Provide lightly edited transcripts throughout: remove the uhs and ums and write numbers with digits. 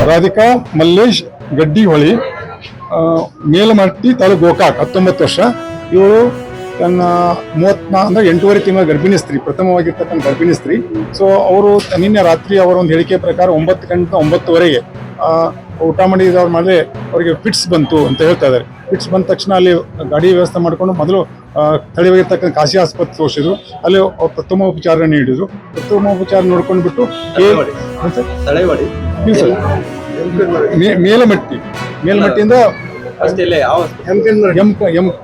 ರಾಧಿಕಾ ಮಲ್ಲೇಶ್ ಗಡ್ಡಿಹೊಳಿ, ಮೇಲಮಟ್ಟಿ ತಾಲೂಕು ಗೋಕಾಕ್, 19 ವರ್ಷ. ಇವಳು ತನ್ನ 34 ಅಂದರೆ 8 ತಿಂಗಳ ಗರ್ಭಿಣಿ ಸ್ತ್ರೀ, ಪ್ರಥಮವಾಗಿರ್ತಕ್ಕಂಥ ಗರ್ಭಿಣಿ ಸ್ತ್ರೀ. ಸೊ ಅವರು ನಿನ್ನೆ ರಾತ್ರಿ ಅವರ ಒಂದು ಹೇಳಿಕೆ ಪ್ರಕಾರ 9 ಗಂಟೆ 9:30 ಊಟ ಮಾಡಿದವ್ರ ಮೇಲೆ ಅವರಿಗೆ ಫಿಟ್ಸ್ ಬಂತು ಅಂತ ಹೇಳ್ತಾ ಇದ್ದಾರೆ. ಫಿಟ್ಸ್ ಬಂದ ತಕ್ಷಣ ಅಲ್ಲಿ ಗಾಡಿ ವ್ಯವಸ್ಥೆ ಮಾಡಿಕೊಂಡು ಮೊದಲು ಸ್ಥಳೀಯವಾಗಿರ್ತಕ್ಕಂಥ ಖಾಸಗಿ ಆಸ್ಪತ್ರೆ ತೋರಿಸಿದ್ರು. ಅಲ್ಲಿ ಅವ್ರು ಪ್ರಥಮೋಪಚಾರ ನೀಡಿದ್ರು. ಪ್ರಥಮೋಪಚಾರ ನೋಡ್ಕೊಂಡು ಬಿಟ್ಟು ಮೇಲಮಟ್ಟಿಯಿಂದ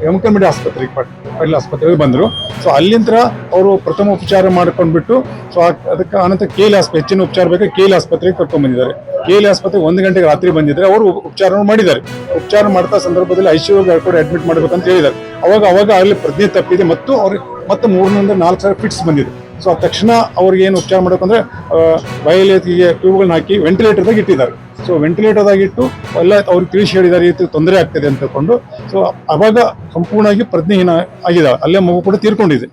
ಯಮಕನಮಡಿ ಆಸ್ಪತ್ರೆಗೆ ಪಡ್ಲ ಆಸ್ಪತ್ರೆಗೆ ಬಂದರು. ಸೊ ಅಲ್ಲಿಂದ ಅವರು ಪ್ರಥಮ ಉಪಚಾರ ಮಾಡ್ಕೊಂಡ್ಬಿಟ್ಟು ಸೊ ಅದಕ್ಕೆ ಅನಂತರ KL ಆಸ್ಪತ್ರೆ, ಹೆಚ್ಚಿನ ಉಪಚಾರ ಬೇಕಾಗಿ KL ಆಸ್ಪತ್ರೆಗೆ ಕರ್ಕೊಂಡ್ ಬಂದಿದ್ದಾರೆ. KL ಆಸ್ಪತ್ರೆಗೆ 1 ಗಂಟೆಗೆ ರಾತ್ರಿ ಬಂದಿದ್ದಾರೆ. ಅವರು ಉಪಚಾರ ಮಾಡಿದ್ದಾರೆ. ಉಪಚಾರ ಮಾಡ್ತಾ ಸಂದರ್ಭದಲ್ಲಿ ICU ಕೂಡ ಅಡ್ಮಿಟ್ ಮಾಡ್ಬೇಕಂತ ಹೇಳಿದ್ದಾರೆ. ಅವಾಗ ಅಲ್ಲಿ ಪ್ರಜ್ಞೆ ತಪ್ಪಿದೆ ಮತ್ತು ಅವ್ರಿಗೆ ಮತ್ತೆ 3 4 ಸಾವಿರ ಫಿಟ್ಸ್ ಬಂದಿದೆ. ಸೊ ಆ ತಕ್ಷಣ ಅವ್ರಿಗೆ ಏನು ಉಪಚಾರ ಮಾಡಬೇಕಂದ್ರೆ ಬಯಲೇತಿಗೆ ಟ್ಯೂಬ್ಗಳನ್ನ ಹಾಕಿ ವೆಂಟಿಲೇಟರ್ದಾಗ ಇಟ್ಟಿದ್ದಾರೆ. ಸೊ ವೆಂಟಿಲೇಟರ್ದಾಗ ಇಟ್ಟು ಎಲ್ಲ ಅವ್ರಿಗೆ ತಿಳಿಸಿ ಹೇಳಿದ್ದಾರೆ, ಈ ತೊಂದರೆ ಆಗ್ತದೆ ಅಂತ ತಿಳ್ಕೊಂಡು. ಸೊ ಅವಾಗ ಸಂಪೂರ್ಣವಾಗಿ ಪ್ರಜ್ಞೆಹೀನ ಆಗಿದ್ದಾಳೆ. ಅಲ್ಲೇ ಮಗು ಕೂಡ ತೀರ್ಕೊಂಡಿದೆ.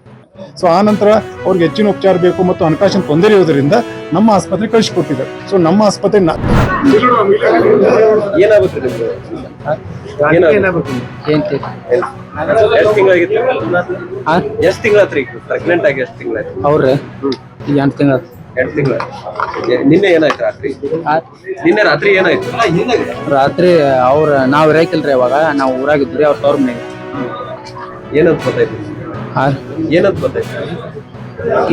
ಸೊ ಆ ನಂತರ ಅವ್ರಿಗೆ ಹೆಚ್ಚಿನ ಉಪಚಾರ ಬೇಕು ಮತ್ತು ಹಣಕಾಸಿನ ತೊಂದರೆ ಇರೋದ್ರಿಂದ ನಮ್ಮ ಆಸ್ಪತ್ರೆಗೆ ಕಳಿಸಿಕೊಟ್ಟಿದ್ದಾರೆ. ಸೊ ನಮ್ಮ ಆಸ್ಪತ್ರೆ ನಿನ್ನೆ ಏನಾಯ್ತು ರಾತ್ರಿ ಏನಾಯ್ತು? ರಾತ್ರಿ ನಾವ್ ಇರಾಕಿಲ್ರಿ. ಅವಾಗ ನಾವು ಊರಾಗಿದ್ರಿ. ಅವ್ರ ತವ್ರ ಮನೆಗೆ ಏನಂತ ಗೊತ್ತಾಯ್ತು? ಏನಂತ ಗೊತ್ತಾಯ್ತು?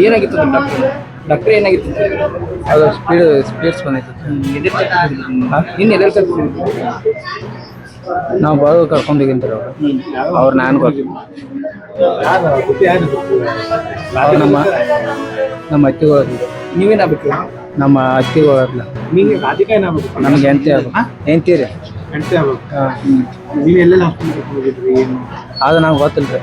ಏನಾಗಿತ್ತು ಡಾಕ್ಟ್ರಿ ಏನಾಗಿತ್ತು? ಅದು ಸ್ಪೀಡ್ಸ್ ಬಂದಿತ್ತು. ನಾವು ಬಾಳು ಕರ್ಕೊಂಡಿದ್ದೀನ್ರಿ ಅವ್ರು ನಾನು ನಮ್ಮ ಅತ್ತಿಗಳು. ನೀವೇನಾಗಬೇಕು? ನಮ್ಮ ಅತ್ತಿಗಳು ನೀವು ರಾಧಿಕಾ ಏನಾಗಬೇಕು? ನಮ್ಗೆ ಹೆಂಡತಿ ಆಗ್ಬೇಕು. ಹೆಂಡತಿ ರೀ. ಹೆಂಡತಿ ಆಗ್ಬೇಕು. ನೀವು ಎಲ್ಲೆಲ್ಲ ಹಾಸ್ಪಿಟಲ್ ಹೋಗಿದ್ರಿ? ಏನು ಅದು ನಂಗೆ ಗೊತ್ತಿಲ್ಲ ರೀ.